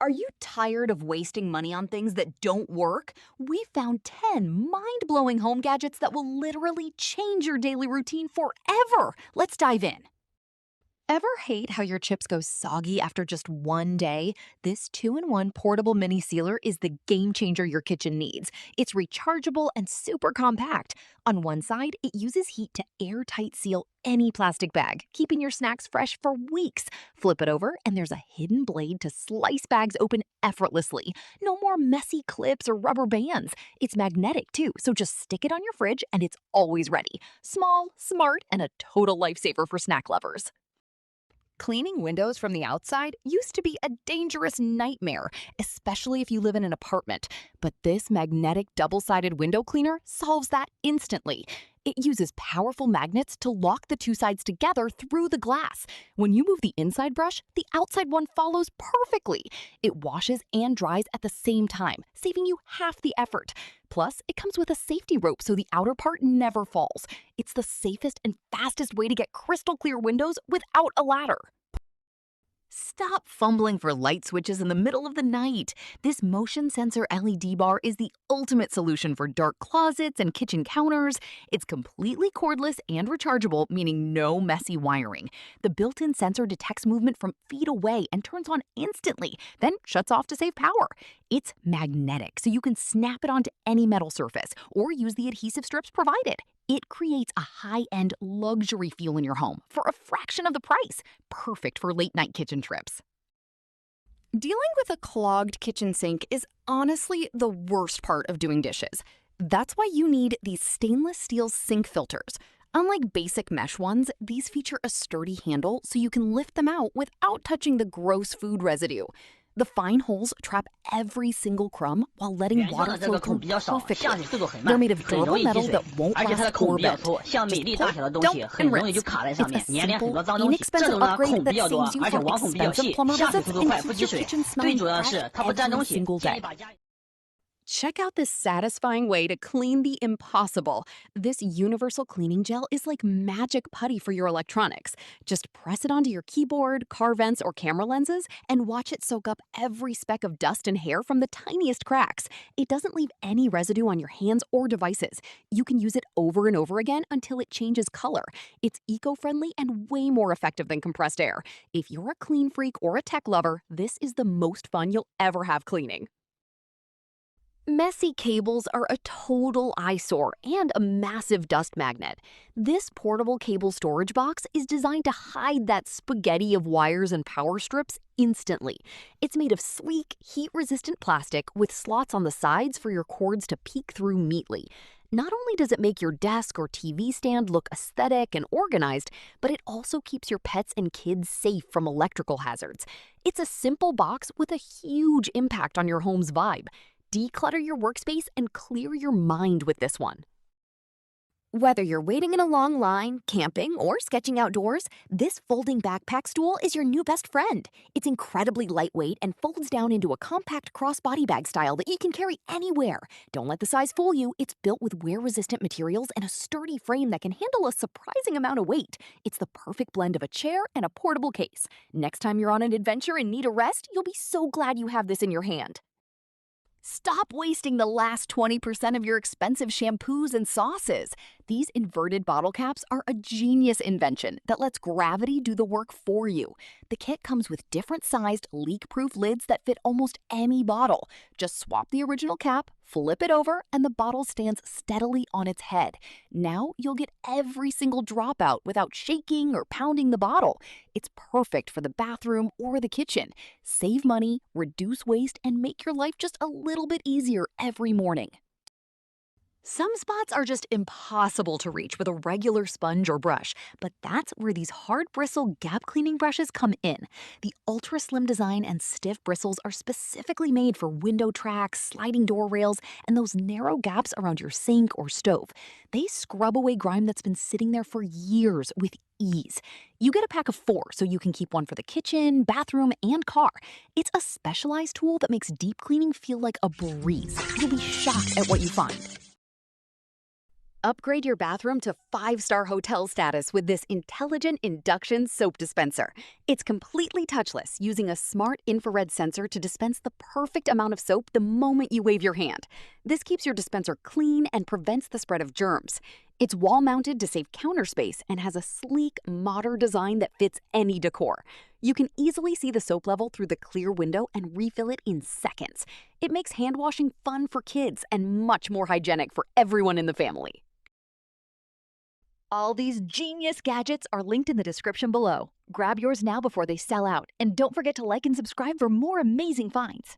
Are you tired of wasting money on things that don't work? We found 10 mind-blowing home gadgets that will literally change your daily routine forever. Let's dive in. Ever hate how your chips go soggy after just one day? This 2-in-1 portable mini sealer is the game changer your kitchen needs. It's rechargeable and super compact. On one side, it uses heat to airtight seal any plastic bag, keeping your snacks fresh for weeks. Flip it over, and there's a hidden blade to slice bags open effortlessly. No more messy clips or rubber bands. It's magnetic too, so just stick it on your fridge and it's always ready. Small, smart, and a total lifesaver for snack lovers. Cleaning windows from the outside used to be a dangerous nightmare, especially if you live in an apartment. But this magnetic double-sided window cleaner solves that instantly. It uses powerful magnets to lock the two sides together through the glass. When you move the inside brush, the outside one follows perfectly. It washes and dries at the same time, saving you half the effort. Plus, it comes with a safety rope so the outer part never falls. It's the safest and fastest way to get crystal clear windows without a ladder. Stop fumbling for light switches in the middle of the night. This motion sensor LED bar is the ultimate solution for dark closets and kitchen counters. It's completely cordless and rechargeable, meaning no messy wiring. The built-in sensor detects movement from feet away and turns on instantly, then shuts off to save power. It's magnetic, so you can snap it onto any metal surface or use the adhesive strips provided. It creates a high-end luxury feel in your home for a fraction of the price. Perfect for late-night kitchen trips. Dealing with a clogged kitchen sink is honestly the worst part of doing dishes. That's why you need these stainless steel sink filters. Unlike basic mesh ones, these feature a sturdy handle so you can lift them out without touching the gross food residue. The fine holes trap every single crumb while letting water flow through perfectly. They're made of durable metal that won't rust or bend. Just pull, dump, and rinse. It's a simple, inexpensive upgrade that saves you from expensive plumber visits and keeps your kitchen smelling fresh every single day. Check out this satisfying way to clean the impossible. This universal cleaning gel is like magic putty for your electronics. Just press it onto your keyboard, car vents, or camera lenses and watch it soak up every speck of dust and hair from the tiniest cracks. It doesn't leave any residue on your hands or devices. You can use it over and over again until it changes color. It's eco-friendly and way more effective than compressed air. If you're a clean freak or a tech lover, this is the most fun you'll ever have cleaning. Messy cables are a total eyesore and a massive dust magnet. This portable cable storage box is designed to hide that spaghetti of wires and power strips instantly. It's made of sleek, heat-resistant plastic with slots on the sides for your cords to peek through neatly. Not only does it make your desk or TV stand look aesthetic and organized, but it also keeps your pets and kids safe from electrical hazards. It's a simple box with a huge impact on your home's vibe. Declutter your workspace and clear your mind with this one. Whether you're waiting in a long line, camping, or sketching outdoors, this folding backpack stool is your new best friend. It's incredibly lightweight and folds down into a compact crossbody bag style that you can carry anywhere. Don't let the size fool you. It's built with wear-resistant materials and a sturdy frame that can handle a surprising amount of weight. It's the perfect blend of a chair and a portable case. Next time you're on an adventure and need a rest, you'll be so glad you have this in your hand. Stop wasting the last 20% of your expensive shampoos and sauces. These inverted bottle caps are a genius invention that lets gravity do the work for you. The kit comes with different-sized, leak-proof lids that fit almost any bottle. Just swap the original cap, flip it over, and the bottle stands steadily on its head. Now you'll get every single drop out without shaking or pounding the bottle. It's perfect for the bathroom or the kitchen. Save money, reduce waste, and make your life just a little bit easier every morning. Some spots are just impossible to reach with a regular sponge or brush, but that's where these hard bristle gap cleaning brushes come in. The ultra slim design and stiff bristles are specifically made for window tracks, sliding door rails, and those narrow gaps around your sink or stove. They scrub away grime that's been sitting there for years with ease. You get a pack of 4 so you can keep one for the kitchen, bathroom, and car. It's a specialized tool that makes deep cleaning feel like a breeze. You'll be shocked at what you find. Upgrade your bathroom to 5-star hotel status with this intelligent induction soap dispenser. It's completely touchless, using a smart infrared sensor to dispense the perfect amount of soap the moment you wave your hand. This keeps your dispenser clean and prevents the spread of germs. It's wall-mounted to save counter space and has a sleek, modern design that fits any decor. You can easily see the soap level through the clear window and refill it in seconds. It makes hand washing fun for kids and much more hygienic for everyone in the family. All these genius gadgets are linked in the description below. Grab yours now before they sell out, and don't forget to like and subscribe for more amazing finds.